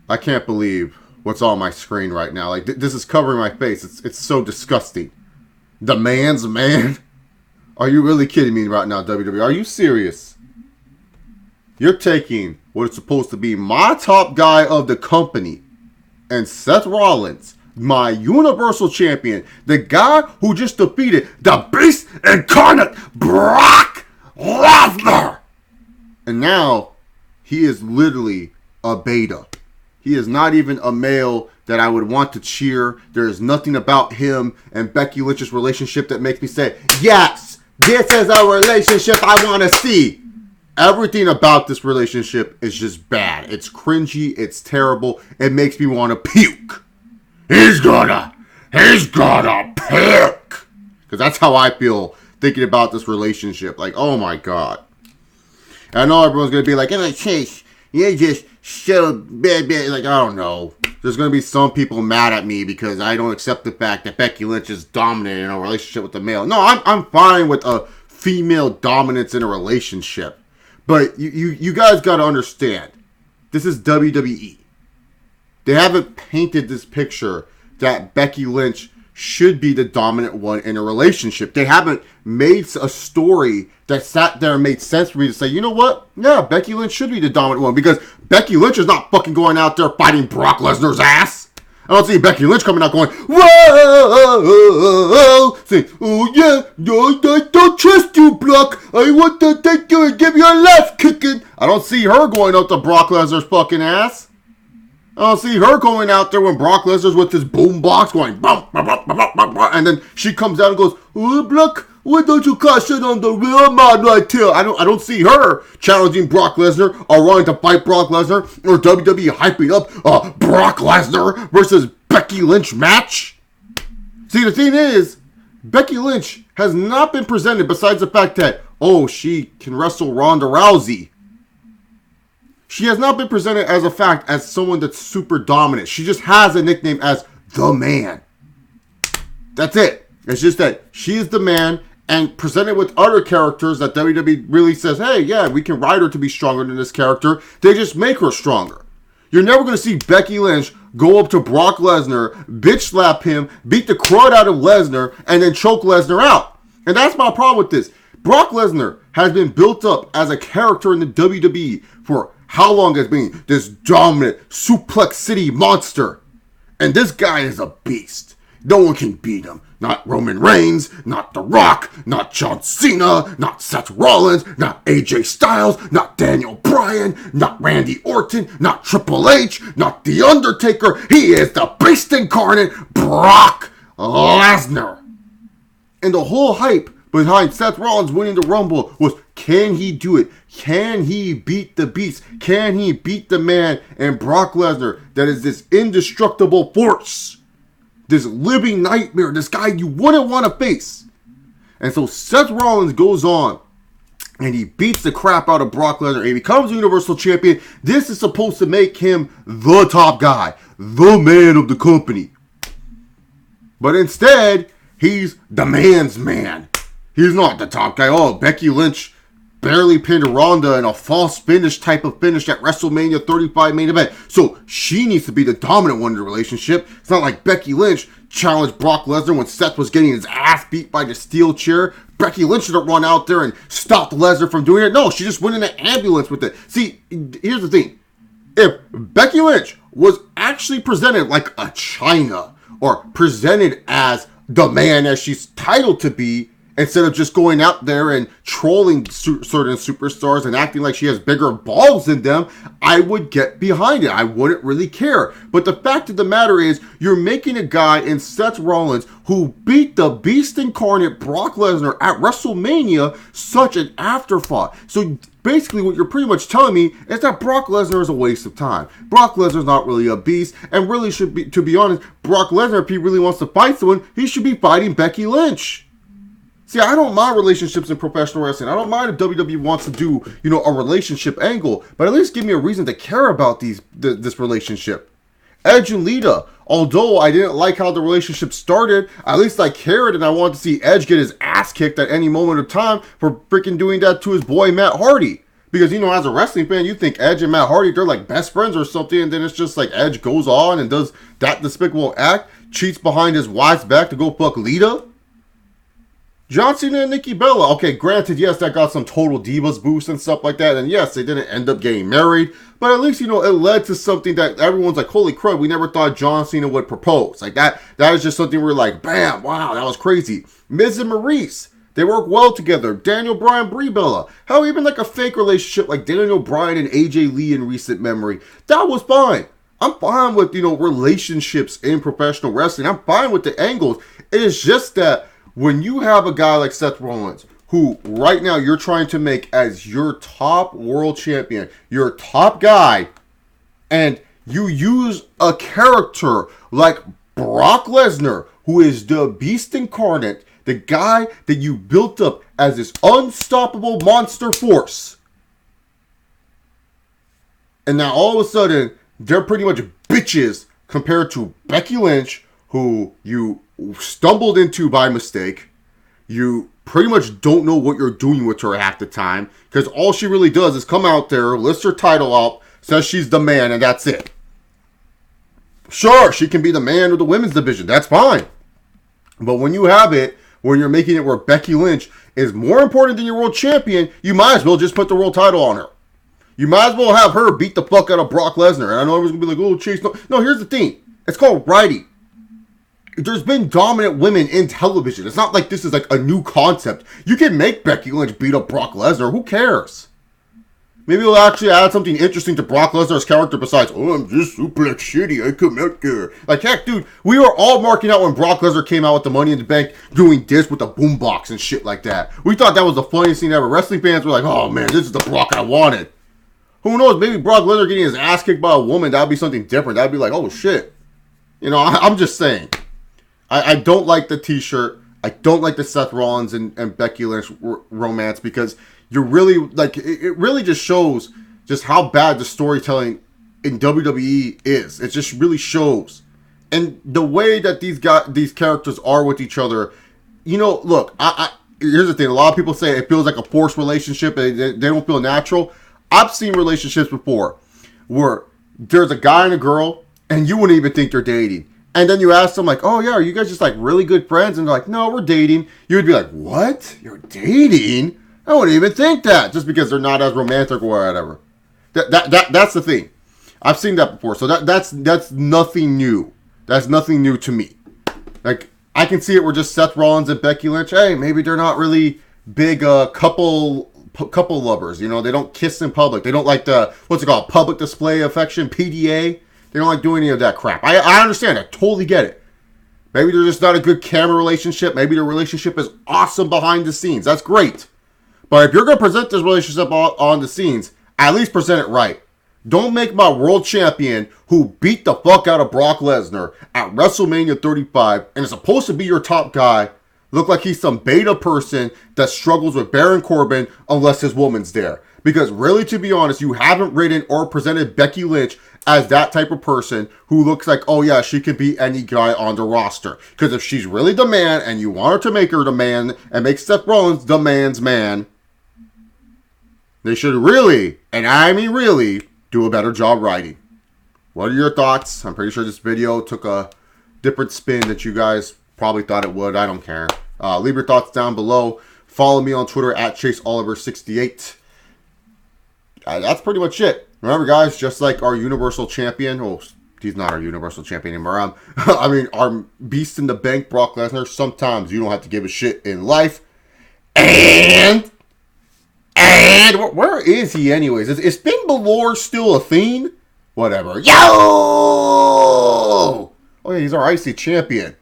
I can't believe what's on my screen right now. Like, this is covering my face. It's so disgusting. The man's man? Are you really kidding me right now, WWE? Are you serious? You're taking what is supposed to be my top guy of the company and Seth Rollins, my Universal Champion, the guy who just defeated the Beast Incarnate, Brock Lesnar. And now, he is literally a beta. He is not even a male that I would want to cheer. There is nothing about him and Becky Lynch's relationship that makes me say, yes, this is a relationship I want to see. Everything about this relationship is just bad. It's cringy. It's terrible. It makes me want to puke. He's gonna puke. Because that's how I feel thinking about this relationship. Like, oh my God. I know everyone's going to be like, oh, Chase, you're just so bad. Like, I don't know. There's going to be some people mad at me because I don't accept the fact that Becky Lynch is dominant in a relationship with a male. No, I'm fine with a female dominance in a relationship. But you guys got to understand, this is WWE. They haven't painted this picture that Becky Lynch should be the dominant one in a relationship. They haven't made a story that sat there and made sense for me to say, you know what? Yeah, Becky Lynch should be the dominant one because Becky Lynch is not fucking going out there fighting Brock Lesnar's ass. I don't see Becky Lynch coming out going, whoa, saying, oh yeah, no, I don't trust you, Brock. I want to take you and give you a left kicking. I don't see her going out to Brock Lesnar's fucking ass. I don't see her going out there when Brock Lesnar's with his boombox going, bum, bum, bum, bum, bum, bum, and then she comes out and goes, oh, Brock, why don't you cash in on the real man right here? I don't see her challenging Brock Lesnar or wanting to fight Brock Lesnar or WWE hyping up a Brock Lesnar versus Becky Lynch match. See, the thing is, Becky Lynch has not been presented besides the fact that, oh, she can wrestle Ronda Rousey. She has not been presented as a fact as someone that's super dominant. She just has a nickname as The Man. That's it. It's just that she is the man and presented with other characters that WWE really says, hey, yeah, we can write her to be stronger than this character. They just make her stronger. You're never going to see Becky Lynch go up to Brock Lesnar, bitch slap him, beat the crud out of Lesnar, and then choke Lesnar out. And that's my problem with this. Brock Lesnar has been built up as a character in the WWE for how long has been this dominant suplex city monster. And this guy is a beast. No one can beat him. Not Roman Reigns, not The Rock, not John Cena, not Seth Rollins, not AJ Styles, not Daniel Bryan, not Randy Orton, not Triple H, not The Undertaker. He is the beast incarnate, Brock Lesnar. And the whole hype behind Seth Rollins winning the Rumble was, can he do it? Can he beat the beast? Can he beat the man and Brock Lesnar that is this indestructible force? This living nightmare, this guy you wouldn't want to face. And so Seth Rollins goes on and he beats the crap out of Brock Lesnar. He becomes Universal Champion. This is supposed to make him the top guy, the man of the company. But instead, he's the man's man. He's not the top guy. Oh, Becky Lynch barely pinned Ronda in a false finish type of finish at WrestleMania 35 main event. So she needs to be the dominant one in the relationship. It's not like Becky Lynch challenged Brock Lesnar when Seth was getting his ass beat by the steel chair. Becky Lynch should have run out there and stopped Lesnar from doing it. No, she just went in an ambulance with it. See, here's the thing. If Becky Lynch was actually presented like a Chyna or presented as the man as she's titled to be, instead of just going out there and trolling certain superstars and acting like she has bigger balls than them, I would get behind it. I wouldn't really care. But the fact of the matter is, you're making a guy in Seth Rollins who beat the beast incarnate Brock Lesnar at WrestleMania such an afterthought. So basically what you're pretty much telling me is that Brock Lesnar is a waste of time. Brock Lesnar's not really a beast and really should be, to be honest, Brock Lesnar, if he really wants to fight someone, he should be fighting Becky Lynch. See, I don't mind relationships in professional wrestling. I don't mind if WWE wants to do, a relationship angle, but at least give me a reason to care about this relationship. Edge and Lita, although I didn't like how the relationship started, at least I cared and I wanted to see Edge get his ass kicked at any moment of time for freaking doing that to his boy Matt Hardy. Because, you know, as a wrestling fan, you think Edge and Matt Hardy, they're like best friends or something, and then it's just like Edge goes on and does that despicable act, cheats behind his wife's back to go fuck Lita. John Cena and Nikki Bella. Okay, granted, yes, that got some Total Divas boost and stuff like that, and yes, they didn't end up getting married, but at least, you know, it led to something that everyone's like, holy crap, we never thought John Cena would propose. Like, that is just something we're like, bam, wow, that was crazy. Miz and Maurice. They work well together. Daniel Bryan, Brie Bella. Hell, even like a fake relationship like Daniel Bryan and AJ Lee in recent memory. That was fine. I'm fine with, you know, relationships in professional wrestling. I'm fine with the angles. It is just that when you have a guy like Seth Rollins, who right now you're trying to make as your top world champion, your top guy, and you use a character like Brock Lesnar, who is the beast incarnate, the guy that you built up as this unstoppable monster force. And now all of a sudden, they're pretty much bitches compared to Becky Lynch, who you stumbled into by mistake. You pretty much don't know what you're doing with her half the time, because all she really does is come out there, lists her title up, says she's the man, and that's it. Sure, she can be the man of the women's division. That's fine. But when you have it, when you're making it where Becky Lynch is more important than your world champion, you might as well just put the world title on her. You might as well have her beat the fuck out of Brock Lesnar. And I know everyone's going to be like, oh, Chase, no. No, here's the thing. It's called writing. There's been dominant women in television. It's not like this is like a new concept. You can make Becky Lynch beat up Brock Lesnar. Who cares? Maybe we'll actually add something interesting to Brock Lesnar's character besides, oh, I'm just suplex shitty. I come out there. Like, heck, dude, we were all marking out when Brock Lesnar came out with the Money in the Bank doing this with the boombox and shit like that. We thought that was the funniest thing ever. Wrestling fans were like, oh, man, this is the Brock I wanted. Who knows? Maybe Brock Lesnar getting his ass kicked by a woman, that would be something different. That would be like, oh, shit. You know, I'm just saying. I don't like the t-shirt. I don't like the Seth Rollins and Becky Lynch romance because you're really, like, it really just shows just how bad the storytelling in WWE is. It just really shows. And the way that these characters are with each other, you know, look, here's the thing. A lot of people say it feels like a forced relationship. They don't feel natural. I've seen relationships before where there's a guy and a girl and you wouldn't even think they're dating. And then you ask them like, oh yeah, are you guys just like really good friends? And they're like, no, we're dating. You would be like, what? You're dating? I wouldn't even think that just because they're not as romantic or whatever. That's the thing. I've seen that before. So that's nothing new. That's nothing new to me. Like, I can see it where just Seth Rollins and Becky Lynch, hey, maybe they're not really big couple lovers. You know, they don't kiss in public. They don't like the, what's it called, public display affection, PDA. They don't like doing any of that crap. I understand. I totally get it. Maybe they're just not a good camera relationship. Maybe their relationship is awesome behind the scenes. That's great. But if you're going to present this relationship on the scenes, at least present it right. Don't make my world champion who beat the fuck out of Brock Lesnar at WrestleMania 35 and is supposed to be your top guy look like he's some beta person that struggles with Baron Corbin unless his woman's there. Because really, to be honest, you haven't written or presented Becky Lynch as that type of person who looks like, oh yeah, she can beat any guy on the roster. Because if she's really the man and you want her to make her the man and make Seth Rollins the man's man, they should really, and I mean really, do a better job writing. What are your thoughts? I'm pretty sure this video took a different spin that you guys probably thought it would. I don't care. Leave your thoughts down below. Follow me on Twitter at ChaseOliver68. That's pretty much it. Remember, guys, just like our Universal Champion, oh, he's not our Universal Champion anymore. I mean, our Beast in the Bank, Brock Lesnar, sometimes you don't have to give a shit in life. And where is he anyways? Is Finn Balor still a thing? Whatever. Yo! Oh yeah, he's our IC champion.